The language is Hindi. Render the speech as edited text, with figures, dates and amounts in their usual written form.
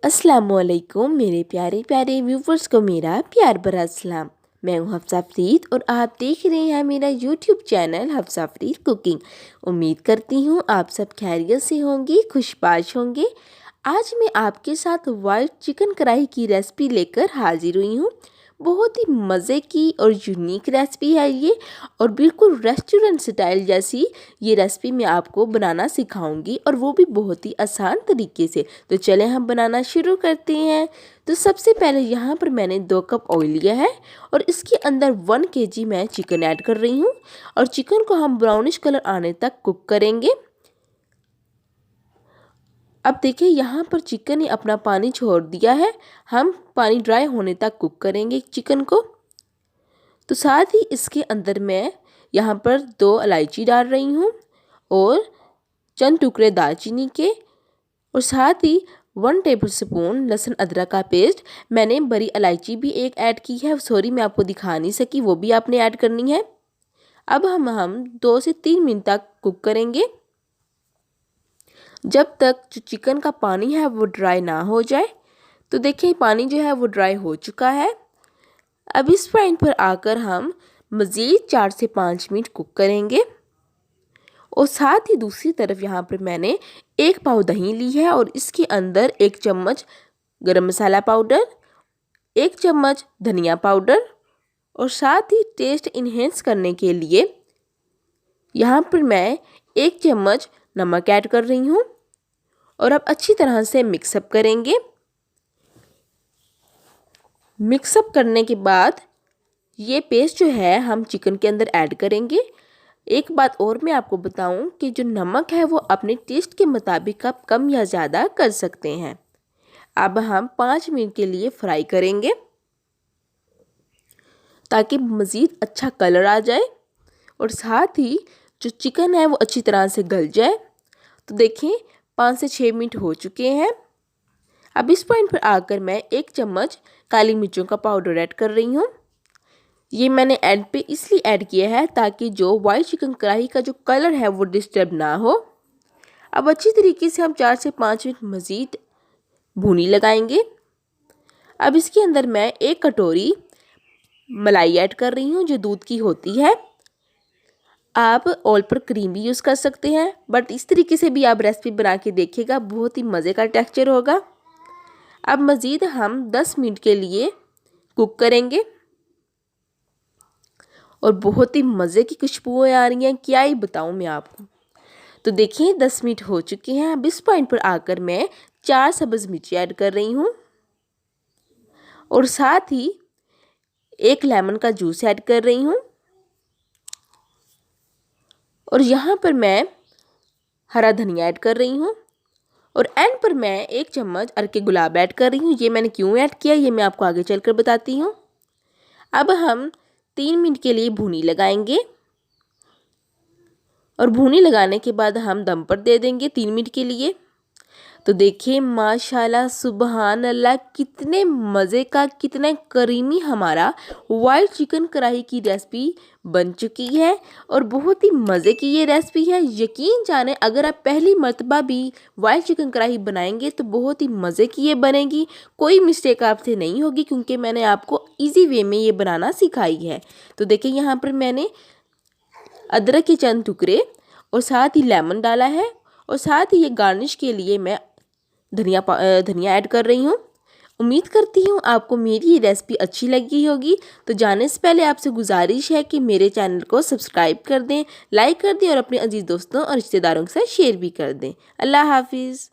अस्सलामुअलैकुम मेरे प्यारे प्यारे व्यूवर्स को मेरा प्यार भरा सलाम। मैं हूँ हफ्सा फरीद और आप देख रहे हैं मेरा YouTube channel Hafsa Farid cooking. उम्मीद करती हूँ आप सब खैरियत से होंगे, खुशबाश होंगे। आज मैं आपके साथ वाइट चिकन कढ़ाई की रेसिपी लेकर हाजिर हुई हूँ। बहुत ही मज़े की और यूनिक रेसिपी है ये, और बिल्कुल रेस्टोरेंट स्टाइल जैसी ये रेसिपी मैं आपको बनाना सिखाऊंगी, और वो भी बहुत ही आसान तरीके से। तो चलें हम बनाना शुरू करते हैं। तो सबसे पहले यहाँ पर मैंने 2 कप ऑयल लिया है और इसके अंदर 1 kg मैं चिकन ऐड कर रही हूँ, और चिकन को हम ब्राउनिश कलर आने तक कुक करेंगे। अब देखिए यहाँ पर चिकन ने अपना पानी छोड़ दिया है। हम पानी ड्राई होने तक कुक करेंगे चिकन को। तो साथ ही इसके अंदर मैं यहाँ पर 2 इलायची डाल रही हूँ और चंद टुकड़े दालचीनी के, और साथ ही 1 टेबलस्पून लहसुन अदरक का पेस्ट। मैंने बड़ी इलायची भी एक ऐड की है, सॉरी मैं आपको दिखा नहीं सकी, वो भी आपने ऐड करनी है। अब हम 2 से 3 मिनट तक कुक करेंगे, जब तक जो चिकन का पानी है वो ड्राई ना हो जाए। तो देखिए पानी जो है वो ड्राई हो चुका है। अब इस पॉइंट पर आकर हम मज़ीद 4 से 5 मिनट कुक करेंगे। और साथ ही दूसरी तरफ यहाँ पर मैंने 1 पाव दही ली है और इसके अंदर 1 चम्मच गरम मसाला पाउडर, 1 चम्मच धनिया पाउडर, और साथ ही टेस्ट इन्हेंस करने के लिए यहाँ पर मैं 1 चम्मच नमक ऐड कर रही हूँ। और अब अच्छी तरह से मिक्सअप करेंगे। मिक्सअप करने के बाद ये पेस्ट जो है हम चिकन के अंदर ऐड करेंगे। एक बात और मैं आपको बताऊं कि जो नमक है वो अपने टेस्ट के मुताबिक आप कम या ज़्यादा कर सकते हैं। अब हम 5 मिनट के लिए फ्राई करेंगे ताकि मज़ीद अच्छा कलर आ जाए और साथ ही जो चिकन है वो अच्छी तरह से गल जाए। तो देखें 5 से 6 मिनट हो चुके हैं। अब इस पॉइंट पर आकर मैं 1 चम्मच काली मिर्चों का पाउडर ऐड कर रही हूँ। ये मैंने एंड पे इसलिए ऐड किया है ताकि जो वाइट चिकन कढ़ाई का जो कलर है वो डिस्टर्ब ना हो। अब अच्छी तरीके से हम 4 से 5 मिनट मज़ीद भूनी लगाएंगे। अब इसके अंदर मैं 1 कटोरी मलाई ऐड कर रही हूँ जो दूध की होती है। आप ऑल पर क्रीम भी यूज़ कर सकते हैं, बट इस तरीके से भी आप रेसिपी बना के देखिएगा, बहुत ही मज़े का टेक्सचर होगा। अब मज़ीद हम 10 मिनट के लिए कुक करेंगे और बहुत ही मज़े की खुशबुएं आ रही हैं, क्या ही बताऊं मैं आपको। तो देखिए 10 मिनट हो चुके हैं। अब इस पॉइंट पर आकर मैं 4 सब्ज़ मिर्ची ऐड कर रही हूँ और साथ ही 1 लेमन का जूस ऐड कर रही हूँ, और यहाँ पर मैं हरा धनिया ऐड कर रही हूँ, और एंड पर मैं 1 चम्मच अरके गुलाब ऐड कर रही हूँ। ये मैंने क्यों ऐड किया ये मैं आपको आगे चलकर बताती हूँ। अब हम 3 मिनट के लिए भूनी लगाएंगे, और भूनी लगाने के बाद हम दम पर दे देंगे 3 मिनट के लिए। तो देखिए माशाल्लाह सुबहान अल्लाह, कितने मज़े का, कितना करीमी हमारा वाइट चिकन कढ़ाई की रेसिपी बन चुकी है, और बहुत ही मज़े की ये रेसिपी है। यकीन जाने अगर आप पहली मर्तबा भी वाइट चिकन कढ़ाई बनाएंगे तो बहुत ही मज़े की ये बनेगी। कोई मिस्टेक आपसे नहीं होगी क्योंकि मैंने आपको इजी वे में ये बनाना सिखाई है। तो देखिए यहाँ पर मैंने अदरक के चंद टुकड़े और साथ ही लेमन डाला है, और साथ ही ये गार्निश के लिए मैं धनिया ऐड कर रही हूँ। उम्मीद करती हूँ आपको मेरी ये रेसिपी अच्छी लगी होगी। तो जाने से पहले आपसे गुजारिश है कि मेरे चैनल को सब्सक्राइब कर दें, लाइक कर दें और अपने अजीज़ दोस्तों और रिश्तेदारों के साथ शेयर भी कर दें। अल्लाह हाफिज़।